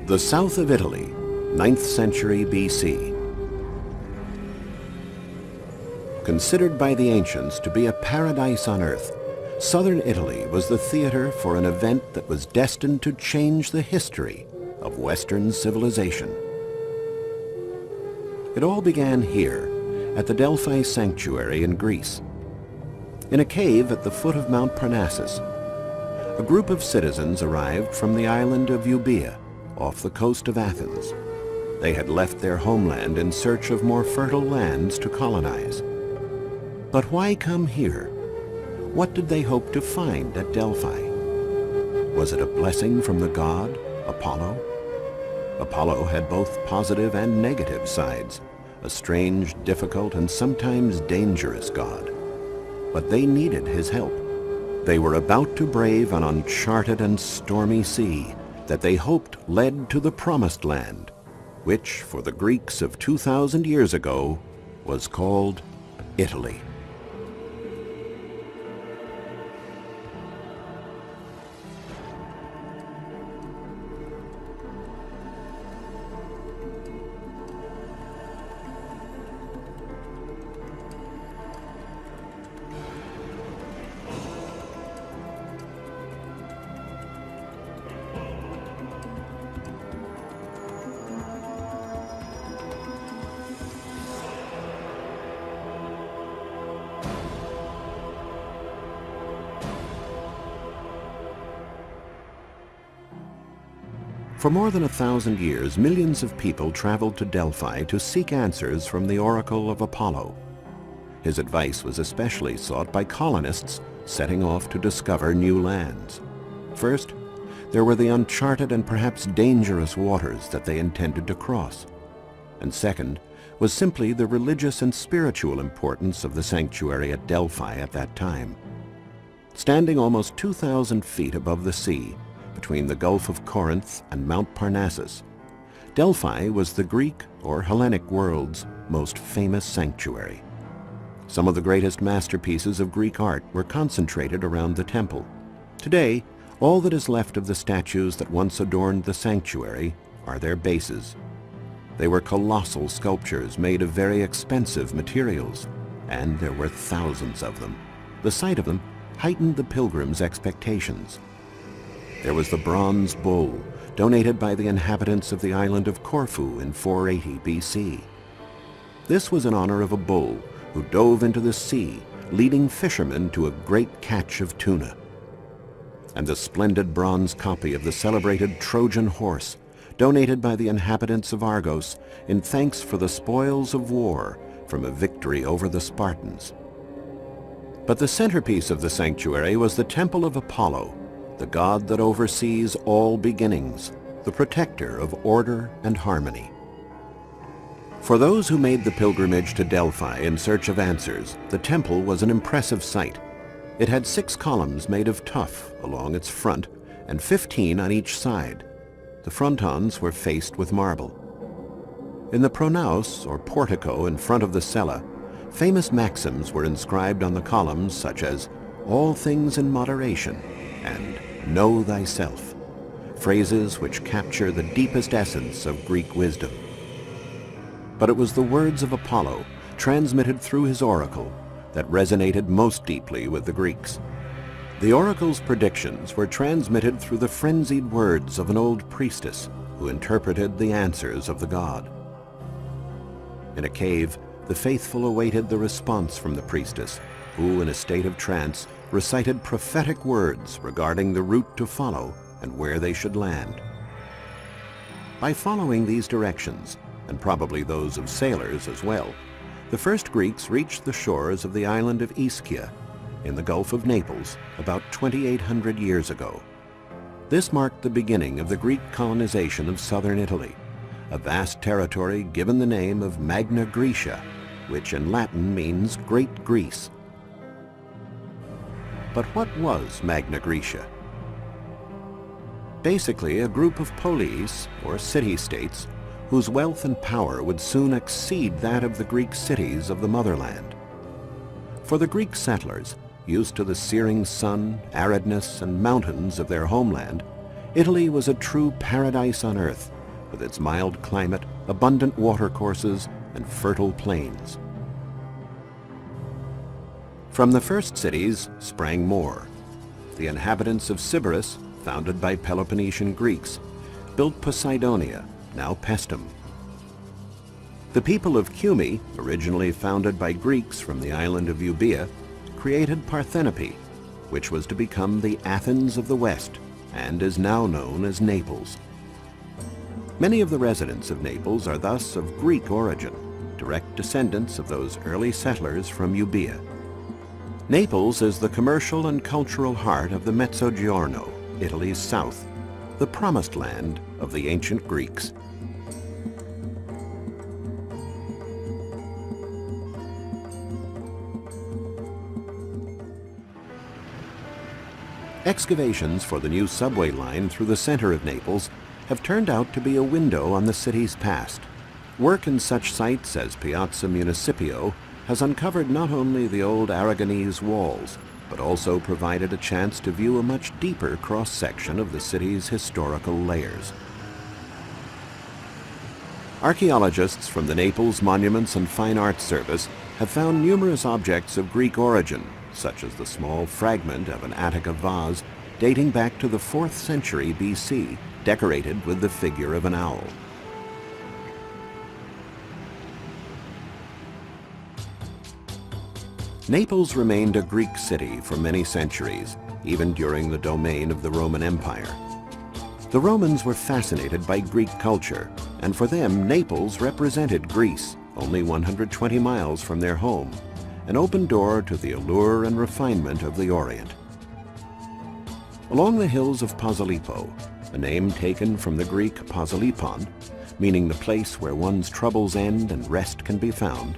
The south of Italy, 9th century BC. Considered by the ancients to be a paradise on earth, southern Italy was the theater for an event that was destined to change the history of Western civilization. It all began here, at the Delphi Sanctuary in Greece. In a cave at the foot of Mount Parnassus, a group of citizens arrived from the island of Euboea, off the coast of Athens. They had left their homeland in search of more fertile lands to colonize. But why come here? What did they hope to find at Delphi? Was it a blessing from the god, Apollo? Apollo had both positive and negative sides, a strange, difficult, and sometimes dangerous god. But they needed his help. They were about to brave an uncharted and stormy sea that they hoped led to the Promised Land, which, for the Greeks of 2,000 years ago, was called Italy. For more than 1,000 years, millions of people traveled to Delphi to seek answers from the oracle of Apollo. His advice was especially sought by colonists setting off to discover new lands. First, there were the uncharted and perhaps dangerous waters that they intended to cross. And second, was simply the religious and spiritual importance of the sanctuary at Delphi at that time. Standing almost 2,000 feet above the sea, between the Gulf of Corinth and Mount Parnassus, Delphi was the Greek or Hellenic world's most famous sanctuary. Some of the greatest masterpieces of Greek art were concentrated around the temple. Today, all that is left of the statues that once adorned the sanctuary are their bases. They were colossal sculptures made of very expensive materials, and there were thousands of them. The sight of them heightened the pilgrims' expectations. There was the bronze bull, donated by the inhabitants of the island of Corfu in 480 BC. This was in honor of a bull who dove into the sea, leading fishermen to a great catch of tuna. And the splendid bronze copy of the celebrated Trojan horse, donated by the inhabitants of Argos in thanks for the spoils of war from a victory over the Spartans. But the centerpiece of the sanctuary was the Temple of Apollo, the god that oversees all beginnings, the protector of order and harmony. For those who made the pilgrimage to Delphi in search of answers, the temple was an impressive sight. It had 6 columns made of tuff along its front and 15 on each side. The frontons were faced with marble. In the pronaos, or portico in front of the cella, famous maxims were inscribed on the columns such as, "All things in moderation," and "Know thyself," phrases which capture the deepest essence of Greek wisdom. But it was the words of Apollo, transmitted through his oracle, that resonated most deeply with the Greeks. The oracle's predictions were transmitted through the frenzied words of an old priestess who interpreted the answers of the god. In a cave, the faithful awaited the response from the priestess, who, in a state of trance, recited prophetic words regarding the route to follow and where they should land. By following these directions, and probably those of sailors as well, the first Greeks reached the shores of the island of Ischia in the Gulf of Naples about 2,800 years ago. This marked the beginning of the Greek colonization of southern Italy, a vast territory given the name of Magna Graecia, which in Latin means Great Greece. But what was Magna Graecia? Basically, a group of polis, or city-states, whose wealth and power would soon exceed that of the Greek cities of the motherland. For the Greek settlers, used to the searing sun, aridness, and mountains of their homeland, Italy was a true paradise on earth, with its mild climate, abundant watercourses, and fertile plains. From the first cities sprang more. The inhabitants of Sybaris, founded by Peloponnesian Greeks, built Poseidonia, now Paestum. The people of Cumae, originally founded by Greeks from the island of Euboea, created Parthenope, which was to become the Athens of the West and is now known as Naples. Many of the residents of Naples are thus of Greek origin, direct descendants of those early settlers from Euboea. Naples is the commercial and cultural heart of the Mezzogiorno, Italy's south, the promised land of the ancient Greeks. Excavations for the new subway line through the center of Naples have turned out to be a window on the city's past. Work in such sites as Piazza Municipio has uncovered not only the old Aragonese walls, but also provided a chance to view a much deeper cross-section of the city's historical layers. Archaeologists from the Naples Monuments and Fine Arts Service have found numerous objects of Greek origin, such as the small fragment of an Attica vase dating back to the 4th century BC, decorated with the figure of an owl. Naples remained a Greek city for many centuries, even during the domain of the Roman Empire. The Romans were fascinated by Greek culture, and for them Naples represented Greece, only 120 miles from their home, an open door to the allure and refinement of the Orient. Along the hills of Posillipo, a name taken from the Greek Posilipon, meaning the place where one's troubles end and rest can be found,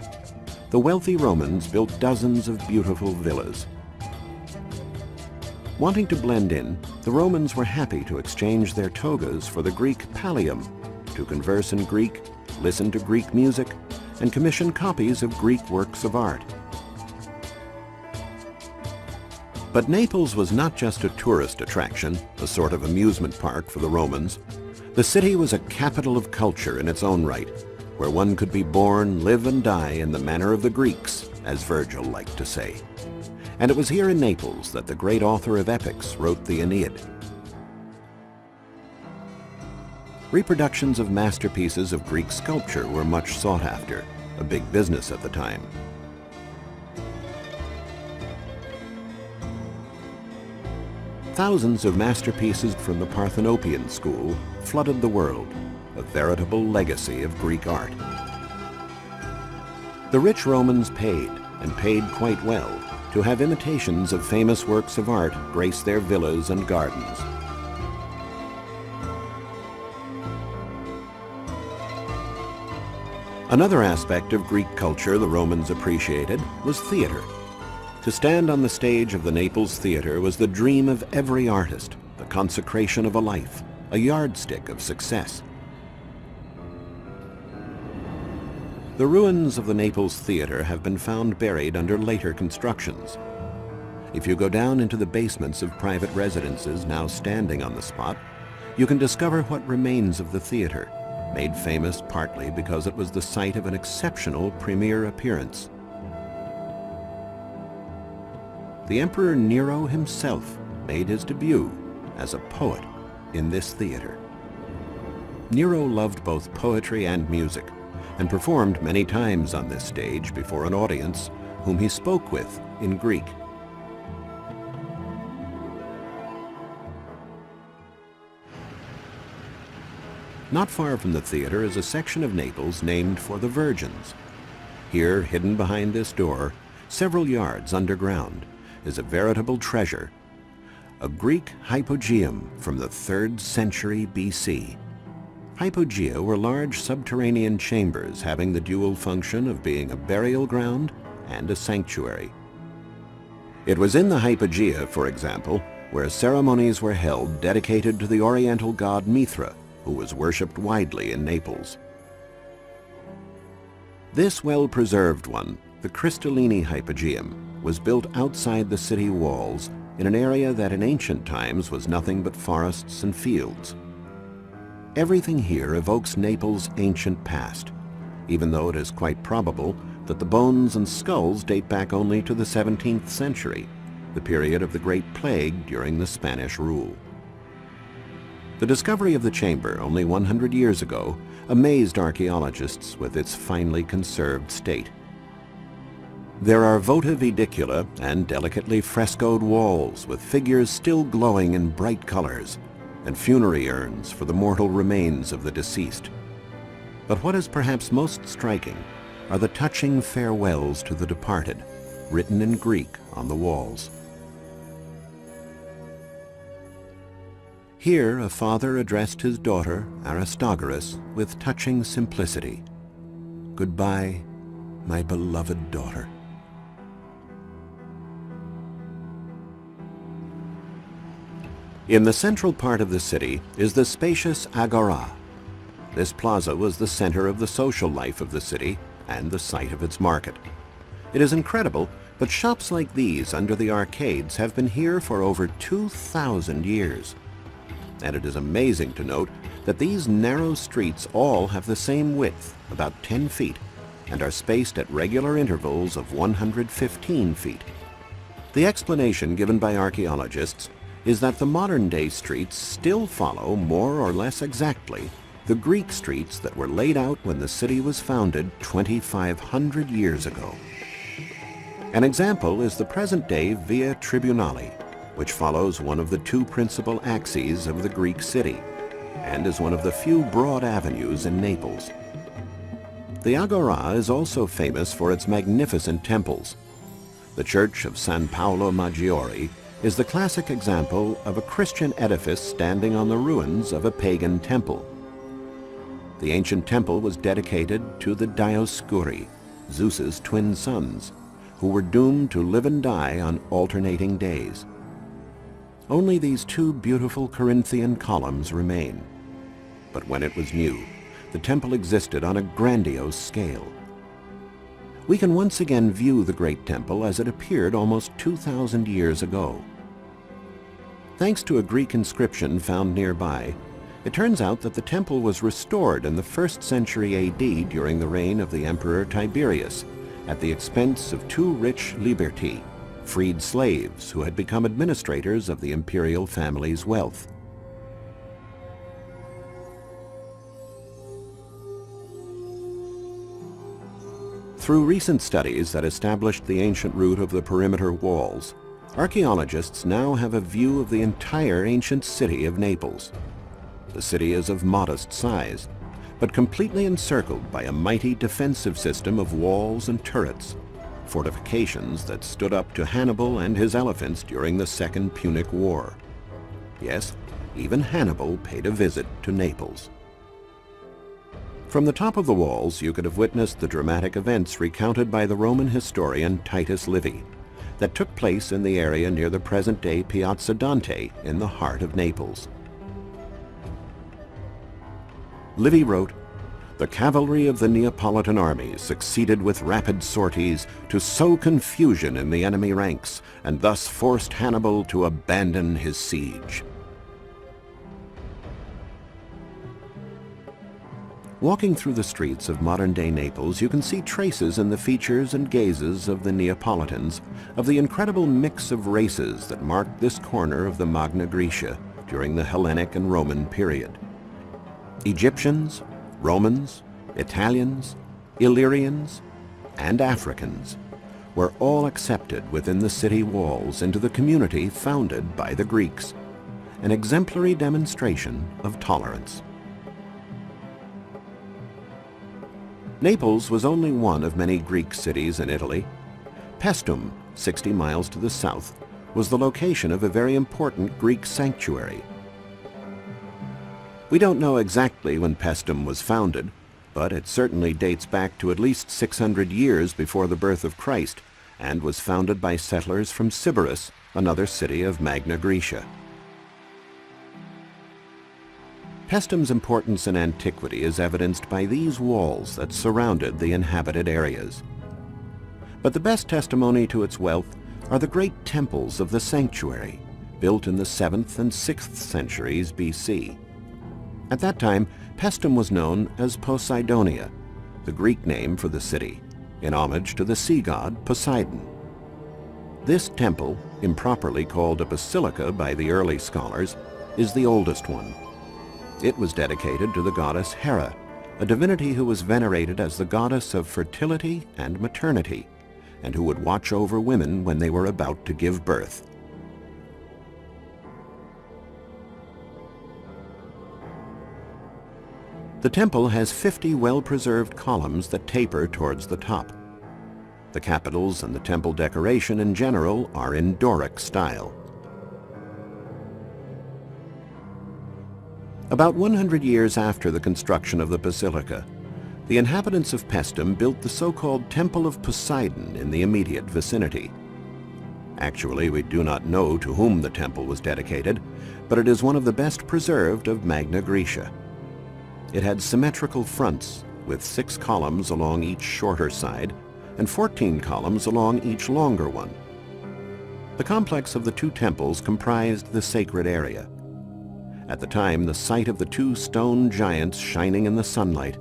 the wealthy Romans built dozens of beautiful villas. Wanting to blend in, the Romans were happy to exchange their togas for the Greek pallium, to converse in Greek, listen to Greek music, and commission copies of Greek works of art. But Naples was not just a tourist attraction, a sort of amusement park for the Romans. The city was a capital of culture in its own right, where one could be born, live and die in the manner of the Greeks, as Virgil liked to say. And it was here in Naples that the great author of epics wrote the Aeneid. Reproductions of masterpieces of Greek sculpture were much sought after, a big business at the time. Thousands of masterpieces from the Parthenopean school flooded the world, a veritable legacy of Greek art. The rich Romans paid, and paid quite well, to have imitations of famous works of art grace their villas and gardens. Another aspect of Greek culture the Romans appreciated was theater. To stand on the stage of the Naples Theater was the dream of every artist, the consecration of a life, a yardstick of success. The ruins of the Naples Theater have been found buried under later constructions. If you go down into the basements of private residences now standing on the spot, you can discover what remains of the theater, made famous partly because it was the site of an exceptional premiere appearance. The Emperor Nero himself made his debut as a poet in this theater. Nero loved both poetry and music, and performed many times on this stage before an audience whom he spoke with in Greek. Not far from the theater is a section of Naples named for the Virgins. Here, hidden behind this door, several yards underground, is a veritable treasure, a Greek hypogeum from the 3rd century BC. Hypogea were large subterranean chambers having the dual function of being a burial ground and a sanctuary. It was in the hypogea, for example, where ceremonies were held dedicated to the oriental god Mithra, who was worshipped widely in Naples. This well-preserved one, the Crystallini Hypogeum, was built outside the city walls in an area that in ancient times was nothing but forests and fields. Everything here evokes Naples' ancient past, even though it is quite probable that the bones and skulls date back only to the 17th century, the period of the Great Plague during the Spanish rule. The discovery of the chamber only 100 years ago amazed archaeologists with its finely conserved state. There are votive edicula and delicately frescoed walls with figures still glowing in bright colors, and funerary urns for the mortal remains of the deceased. But what is perhaps most striking are the touching farewells to the departed, written in Greek on the walls. Here a father addressed his daughter, Aristogoras, with touching simplicity. "Goodbye, my beloved daughter." In the central part of the city is the spacious Agora. This plaza was the center of the social life of the city and the site of its market. It is incredible, but shops like these under the arcades have been here for over 2,000 years. And it is amazing to note that these narrow streets all have the same width, about 10 feet, and are spaced at regular intervals of 115 feet. The explanation given by archaeologists is that the modern-day streets still follow more or less exactly the Greek streets that were laid out when the city was founded 2,500 years ago. An example is the present-day Via Tribunali, which follows one of the two principal axes of the Greek city, and is one of the few broad avenues in Naples. The Agora is also famous for its magnificent temples. The Church of San Paolo Maggiore is the classic example of a Christian edifice standing on the ruins of a pagan temple. The ancient temple was dedicated to the Dioscuri, Zeus's twin sons, who were doomed to live and die on alternating days. Only these two beautiful Corinthian columns remain. But when it was new, the temple existed on a grandiose scale. We can once again view the great temple as it appeared almost 2,000 years ago. Thanks to a Greek inscription found nearby, it turns out that the temple was restored in the 1st century AD during the reign of the Emperor Tiberius, at the expense of two rich liberti, freed slaves who had become administrators of the imperial family's wealth. Through recent studies that established the ancient route of the perimeter walls, archaeologists now have a view of the entire ancient city of Naples. The city is of modest size, but completely encircled by a mighty defensive system of walls and turrets, fortifications that stood up to Hannibal and his elephants during the Second Punic War. Yes, even Hannibal paid a visit to Naples. From the top of the walls, you could have witnessed the dramatic events recounted by the Roman historian Titus Livy that took place in the area near the present-day Piazza Dante in the heart of Naples. Livy wrote, "The cavalry of the Neapolitan army succeeded with rapid sorties to sow confusion in the enemy ranks, and thus forced Hannibal to abandon his siege." Walking through the streets of modern-day Naples, you can see traces in the features and gazes of the Neapolitans of the incredible mix of races that marked this corner of the Magna Graecia during the Hellenic and Roman period. Egyptians, Romans, Italians, Illyrians, and Africans were all accepted within the city walls into the community founded by the Greeks, an exemplary demonstration of tolerance. Naples was only one of many Greek cities in Italy. Paestum, 60 miles to the south, was the location of a very important Greek sanctuary. We don't know exactly when Paestum was founded, but it certainly dates back to at least 600 years before the birth of Christ and was founded by settlers from Sybaris, another city of Magna Graecia. Paestum's importance in antiquity is evidenced by these walls that surrounded the inhabited areas. But the best testimony to its wealth are the great temples of the sanctuary, built in the 7th and 6th centuries BC. At that time, Paestum was known as Poseidonia, the Greek name for the city, in homage to the sea god Poseidon. This temple, improperly called a basilica by the early scholars, is the oldest one. It was dedicated to the goddess Hera, a divinity who was venerated as the goddess of fertility and maternity, and who would watch over women when they were about to give birth. The temple has 50 well-preserved columns that taper towards the top. The capitals and the temple decoration in general are in Doric style. About 100 years after the construction of the basilica, the inhabitants of Paestum built the so-called Temple of Poseidon in the immediate vicinity. Actually, we do not know to whom the temple was dedicated, but it is one of the best preserved of Magna Graecia. It had symmetrical fronts with 6 columns along each shorter side and 14 columns along each longer one. The complex of the 2 temples comprised the sacred area. At the time, the sight of the 2 stone giants shining in the sunlight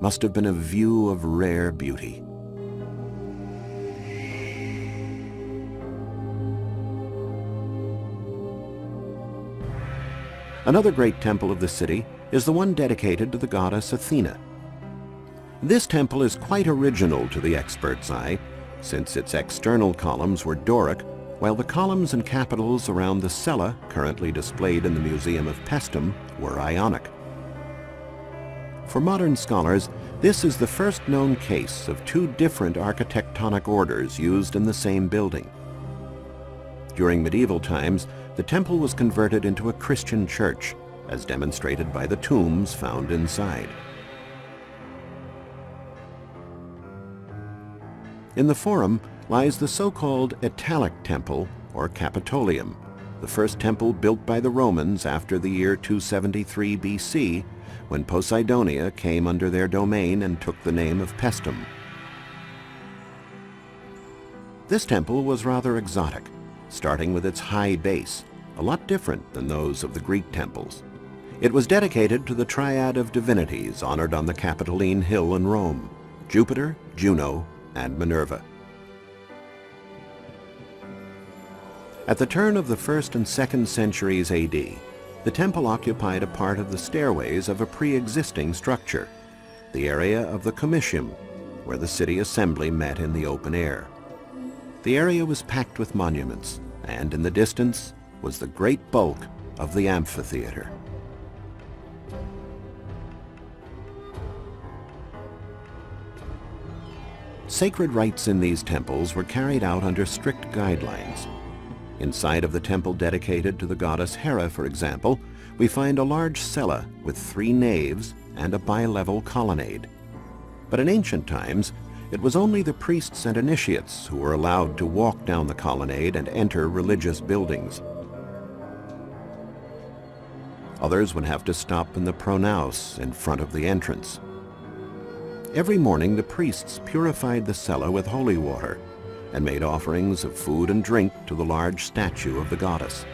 must have been a view of rare beauty. Another great temple of the city is the one dedicated to the goddess Athena. This temple is quite original to the expert's eye, since its external columns were Doric, while the columns and capitals around the cella, currently displayed in the Museum of Paestum, were Ionic. For modern scholars, this is the first known case of 2 different architectonic orders used in the same building. During medieval times, the temple was converted into a Christian church, as demonstrated by the tombs found inside. In the Forum lies the so-called Italic Temple, or Capitolium, the first temple built by the Romans after the year 273 BC, when Poseidonia came under their domain and took the name of Paestum. This temple was rather exotic, starting with its high base, a lot different than those of the Greek temples. It was dedicated to the triad of divinities honored on the Capitoline Hill in Rome: Jupiter, Juno, and Minerva. At the turn of the 1st and 2nd centuries AD, the temple occupied a part of the stairways of a pre-existing structure, the area of the Comitium, where the city assembly met in the open air. The area was packed with monuments, and in the distance was the great bulk of the amphitheater. Sacred rites in these temples were carried out under strict guidelines. Inside of the temple dedicated to the goddess Hera, for example, we find a large cella with 3 naves and a bi-level colonnade. But in ancient times, it was only the priests and initiates who were allowed to walk down the colonnade and enter religious buildings. Others would have to stop in the pronaos in front of the entrance. Every morning the priests purified the cella with holy water and made offerings of food and drink to the large statue of the goddess.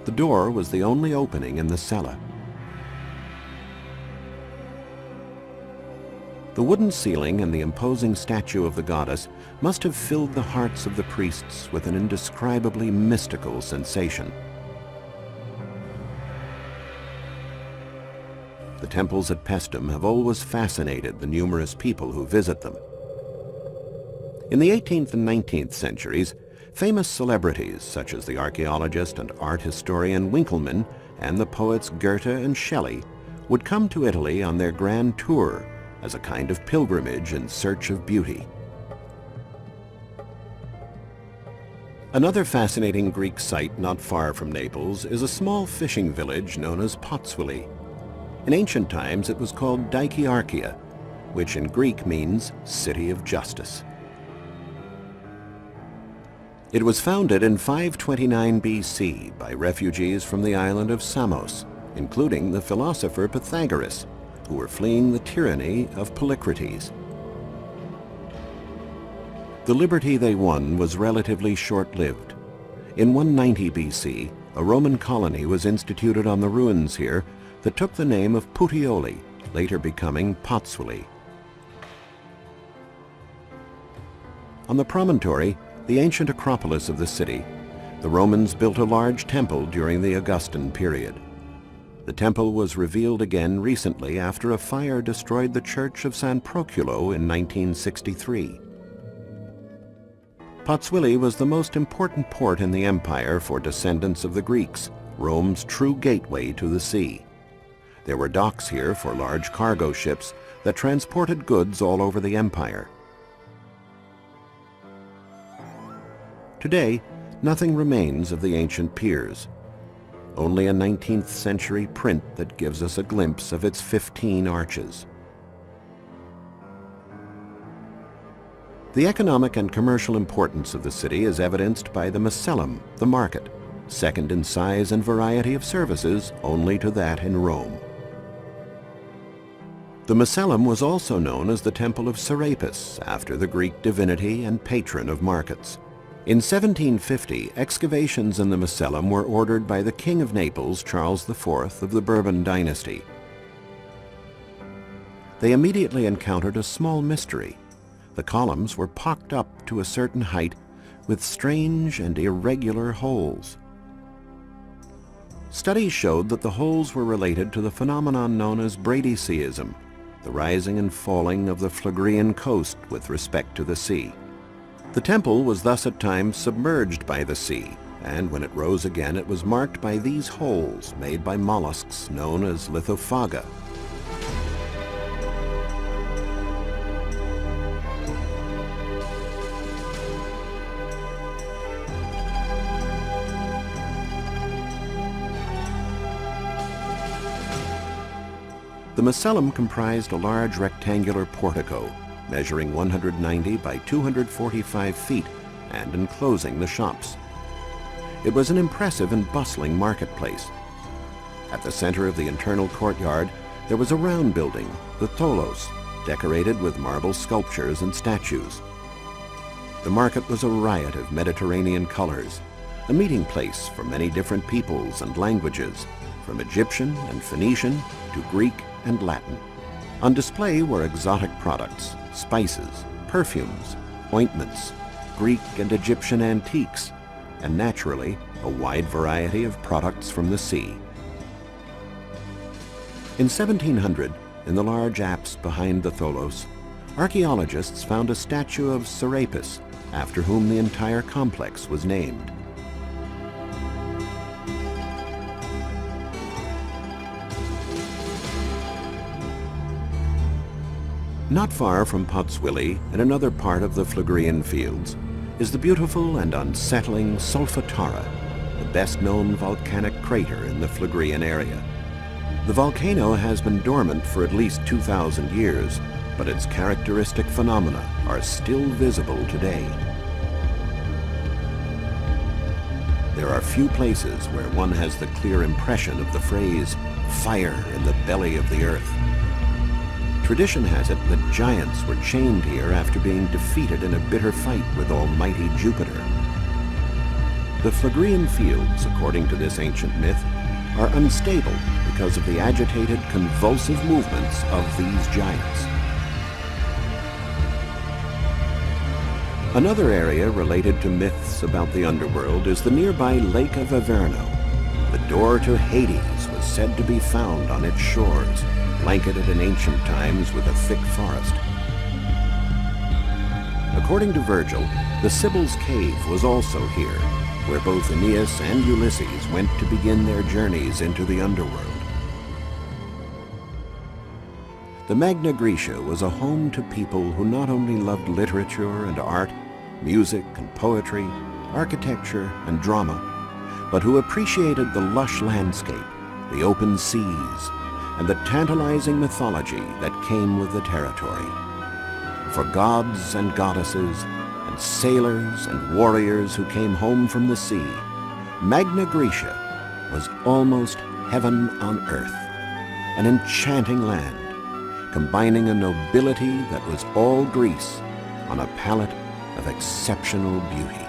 The door was the only opening in the cella. The wooden ceiling and the imposing statue of the goddess must have filled the hearts of the priests with an indescribably mystical sensation. The temples at Paestum have always fascinated the numerous people who visit them. In the 18th and 19th centuries, famous celebrities such as the archaeologist and art historian Winckelmann and the poets Goethe and Shelley would come to Italy on their grand tour as a kind of pilgrimage in search of beauty. Another fascinating Greek site not far from Naples is a small fishing village known as Potswili. In ancient times it was called Dikyarchia, which in Greek means City of Justice. It was founded in 529 BC by refugees from the island of Samos, including the philosopher Pythagoras, who were fleeing the tyranny of Polycrates. The liberty they won was relatively short-lived. In 190 BC, a Roman colony was instituted on the ruins here that took the name of Puteoli, later becoming Pozzuoli. On the promontory, the ancient acropolis of the city, the Romans built a large temple during the Augustan period. The temple was revealed again recently after a fire destroyed the church of San Proculo in 1963. Pozzuoli was the most important port in the empire for descendants of the Greeks, Rome's true gateway to the sea. There were docks here for large cargo ships that transported goods all over the empire. Today, nothing remains of the ancient piers. Only a 19th century print that gives us a glimpse of its 15 arches. The economic and commercial importance of the city is evidenced by the Macellum, the market, second in size and variety of services only to that in Rome. The Macellum was also known as the Temple of Serapis, after the Greek divinity and patron of markets. In 1750, excavations in the Macellum were ordered by the King of Naples, Charles IV of the Bourbon dynasty. They immediately encountered a small mystery. The columns were pocked up to a certain height with strange and irregular holes. Studies showed that the holes were related to the phenomenon known as bradyseism, the rising and falling of the Phlegrean coast with respect to the sea. The temple was thus at times submerged by the sea, and when it rose again it was marked by these holes made by mollusks known as lithophaga. The Macellum comprised a large rectangular portico measuring 190 by 245 feet and enclosing the shops. It was an impressive and bustling marketplace. At the center of the internal courtyard there was a round building, the tholos, decorated with marble sculptures and statues. The market was a riot of Mediterranean colors, a meeting place for many different peoples and languages, from Egyptian and Phoenician to Greek and Latin. On display were exotic products, spices, perfumes, ointments, Greek and Egyptian antiques, and naturally, a wide variety of products from the sea. In 1700, in the large apse behind the tholos, archaeologists found a statue of Serapis, after whom the entire complex was named. Not far from Pozzuoli, in another part of the Phlegrean fields, is the beautiful and unsettling Solfatara, the best-known volcanic crater in the Phlegrean area. The volcano has been dormant for at least 2,000 years, but its characteristic phenomena are still visible today. There are few places where one has the clear impression of the phrase, "fire in the belly of the earth." Tradition has it that giants were chained here after being defeated in a bitter fight with almighty Jupiter. The Phlegrean fields, according to this ancient myth, are unstable because of the agitated, convulsive movements of these giants. Another area related to myths about the underworld is the nearby Lake of Averno. The door to Hades was said to be found on its shores, blanketed in ancient times with a thick forest. According to Virgil, the Sibyl's Cave was also here, where both Aeneas and Ulysses went to begin their journeys into the underworld. The Magna Graecia was a home to people who not only loved literature and art, music and poetry, architecture and drama, but who appreciated the lush landscape, the open seas, and the tantalizing mythology that came with the territory. For gods and goddesses, and sailors and warriors who came home from the sea, Magna Graecia was almost heaven on earth, an enchanting land, combining a nobility that was all Greece on a palette of exceptional beauty.